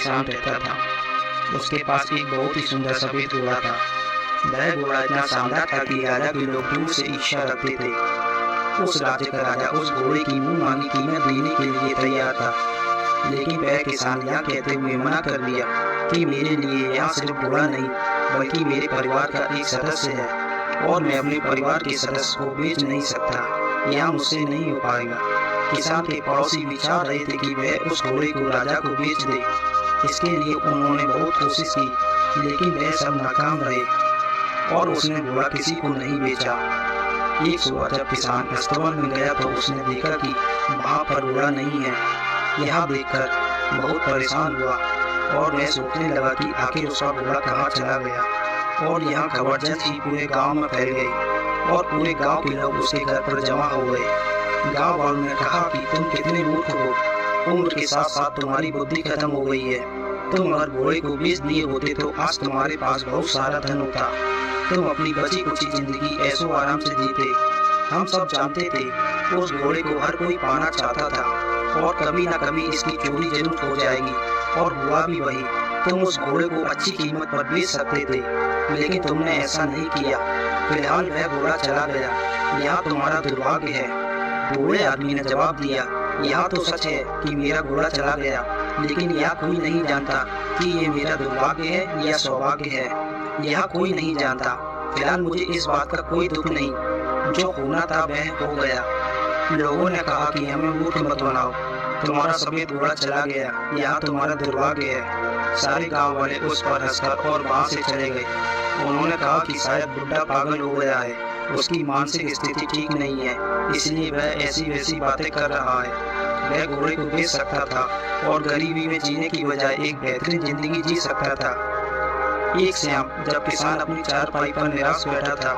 किसान रहता था। उसके पास एक बहुत ही सुंदर सफेद घोड़ा था। वह घोड़ा इतना शानदार था कि राजा के लोग दूर से ईर्ष्या रखते थे। उस राज्य का राजा उस घोड़े की मुंह मांगी कीमत देने के लिए तैयार था, लेकिन वह किसान यह कहते हुए मना कर दिया कि मेरे लिए यह सिर्फ घोड़ा नहीं बल्कि मेरे परिवार का एक सदस्य है और मैं अपने परिवार के सदस्य को बेच नहीं सकता। यह मुझसे नहीं हो पाएगा। किसान के पड़ोसी विचार रहे थे कि वह उस घोड़े को राजा को बेच दे। इसके लिए उन्होंने बहुत कोशिश की, लेकिन वह सब नाकाम रहे और उसने घोड़ा किसी को नहीं बेचा। एक सुबह जब किसान अस्तबल में गया तो उसने देखा कि वहाँ पर घोड़ा नहीं है। यह देखकर बहुत परेशान हुआ और वह सोचने लगा कि आखिर उसका घोड़ा कहाँ चला गया। और यह खबर जल्द ही पूरे गांव में फैल गई और पूरे गांव के लोग उसके घर पर जमा हो गए। गांव वालों ने कहा कि तुम कितने मूर्ख हो, उम्र के साथ साथ तुम्हारी बुद्धि खत्म हो गई है। तुम अगर घोड़े को बेच दिए होते तो आज तुम्हारे पास बहुत सारा धन होता। तुम अपनी बची कुची जिंदगी ऐसो आराम से जीते। हम सब जानते थे उस घोड़े को हर कोई पाना चाहता था और कभी न कभी इसकी चोरी जरूर हो जाएगी, और हुआ भी वही। तुम उस घोड़े को अच्छी कीमत पर बेच सकते थे, लेकिन तुमने ऐसा नहीं किया। फिलहाल वह घोड़ा चला गया। यह तुम्हारा दुर्भाग्य है। बूढ़े आदमी ने जवाब दिया, यह तो सच है कि मेरा घोड़ा चला गया, लेकिन यह कोई नहीं जानता कि ये मेरा दुर्भाग्य है या सौभाग्य है। यह कोई नहीं जानता। फिलहाल मुझे इस बात का कोई दुख नहीं। जो होना था वह हो गया। लोगों ने कहा कि हमें मूर्ख मत बनाओ, तुम्हारा सफेद घोड़ा चला गया, यह तुम्हारा दुर्भाग्य है। सारे गांव वाले उस पर हंसकर और वहां से चले गए। उन्होंने कहा कि शायद बुढ़ा पागल हो गया है, उसकी मानसिक स्थिति ठीक नहीं है, इसलिए वह ऐसी वैसी बातें कर रहा है। वह घोड़े को बेच सकता था और गरीबी में जीने की बजाय एक बेहतरीन जिंदगी जी सकता था। एक शाम जब किसान अपनी चारपाई पर निराश बैठा था,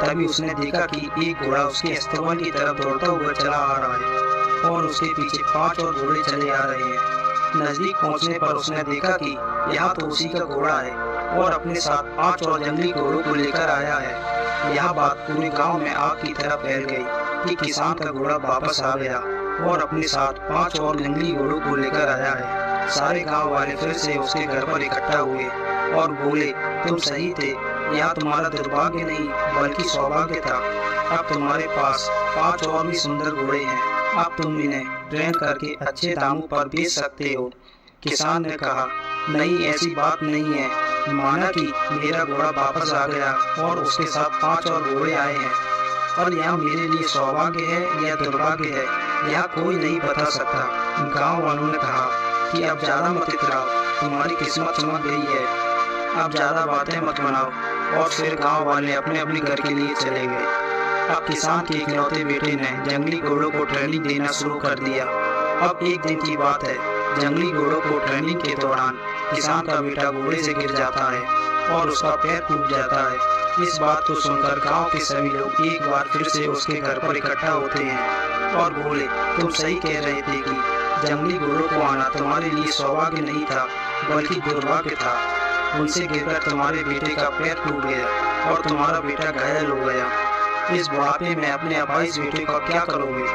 तभी उसने देखा कि एक घोड़ा उसके अस्तबल की तरफ दौड़ता हुआ चला आ रहा है और उसके पीछे 5 और घोड़े चले आ रहे हैं। नजदीक पहुंचने पर उसने देखा कि यह तो उसी का घोड़ा है और अपने साथ 5 और जंगली घोड़ों को लेकर आया है। यह बात पूरे गांव में आग की तरह फैल गई कि किसान का घोड़ा वापस आ गया और अपने साथ 5 और जंगली घोड़ों को लेकर आया है। सारे गांव वाले फिर से उसके घर पर इकट्ठा हुए और बोले, तुम सही थे, यह तुम्हारा दुर्भाग्य नहीं बल्कि सौभाग्य था। अब तुम्हारे पास 5 और भी सुंदर घोड़े हैं। अब तुम इन्हें ट्रेन करके अच्छे दामों पर बेच सकते हो। किसान ने कहा, नहीं, ऐसी बात नहीं है। माना कि मेरा घोड़ा वापस आ गया और उसके साथ 5 और घोड़े आए हैं, पर यह मेरे लिए सौभाग्य है या दुर्भाग्य है, यह कोई नहीं बता सकता। गांव वालों ने कहा कि अब ज्यादा मत इतराओ, तुम्हारी किस्मत चमक गई है, अब ज्यादा बातें मत बनाओ। और फिर गांव वाले अपने अपने घर के लिए चले गए। अब किसान के इकलौते बेटे ने जंगली घोड़ों को ट्रेनिंग देना शुरू कर दिया। अब एक दिन की बात है, जंगली घोड़ों को ट्रेनिंग के दौरान किसान का बेटा घोड़े से गिर जाता है और उसका पैर टूट जाता है। इस बात को सुनकर गांव के सभी लोग एक बार फिर से उसके घर पर इकट्ठा होते हैं और बोले, तुम सही कह रहे थे कि जंगली घोड़ों को आना तुम्हारे लिए सौभाग्य नहीं था बल्कि दुर्भाग्य था। उनसे गिरकर तुम्हारे बेटे का पैर टूट गया और तुम्हारा बेटा घायल हो गया। इस बुढ़ापे में अपने अपाहिज बेटे का क्या करोगे?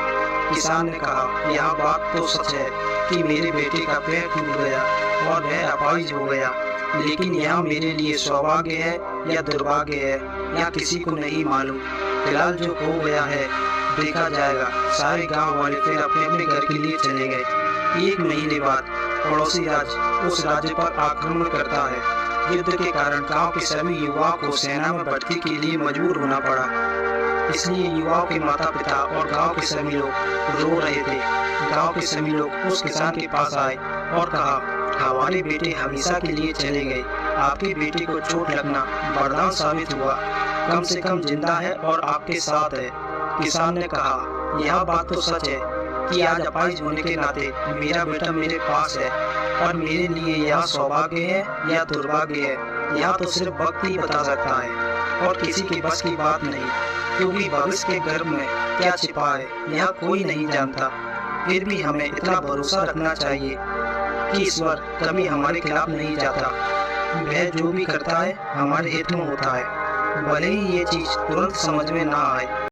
किसान ने कहा, यह बात तो सच है कि मेरे बेटे का पैर टूट गया और वह अपाहिज हो गया, लेकिन यह मेरे लिए सौभाग्य है या दुर्भाग्य है, यह किसी को नहीं मालूम। फिलहाल जो हो गया है देखा जाएगा। सारे गांव वाले फिर अपने अपने घर के लिए चले गए। 1 महीने बाद पड़ोसी राज्य उस राज्य पर आक्रमण करता है। युद्ध के कारण गांव के सभी युवाओं को सेना में भर्ती के लिए मजबूर होना पड़ा। इसलिए युवाओं के माता पिता और गांव के सभी लोग रो रहे थे। गांव के सभी लोग उस किसान के पास आए और कहा, हमारे बेटे हमेशा के लिए चले गए, आपके बेटे को चोट लगना वरदान साबित हुआ, कम से कम जिंदा है और आपके साथ है। किसान ने कहा, यह बात तो सच है कि आज अपाहिज होने के नाते मेरा बेटा मेरे पास है, और मेरे लिए यह सौभाग्य है या दुर्भाग्य है, यह तो सिर्फ वक्त ही बता सकता है और किसी के बस की बात नहीं, क्योंकि भविष्य के गर्भ में क्या छिपा है यह कोई नहीं जानता। फिर भी हमें इतना भरोसा रखना चाहिए कि ईश्वर कभी हमारे खिलाफ नहीं जाता। वह जो भी करता है हमारे हित में होता है, भले ही ये चीज तुरंत समझ में ना आए।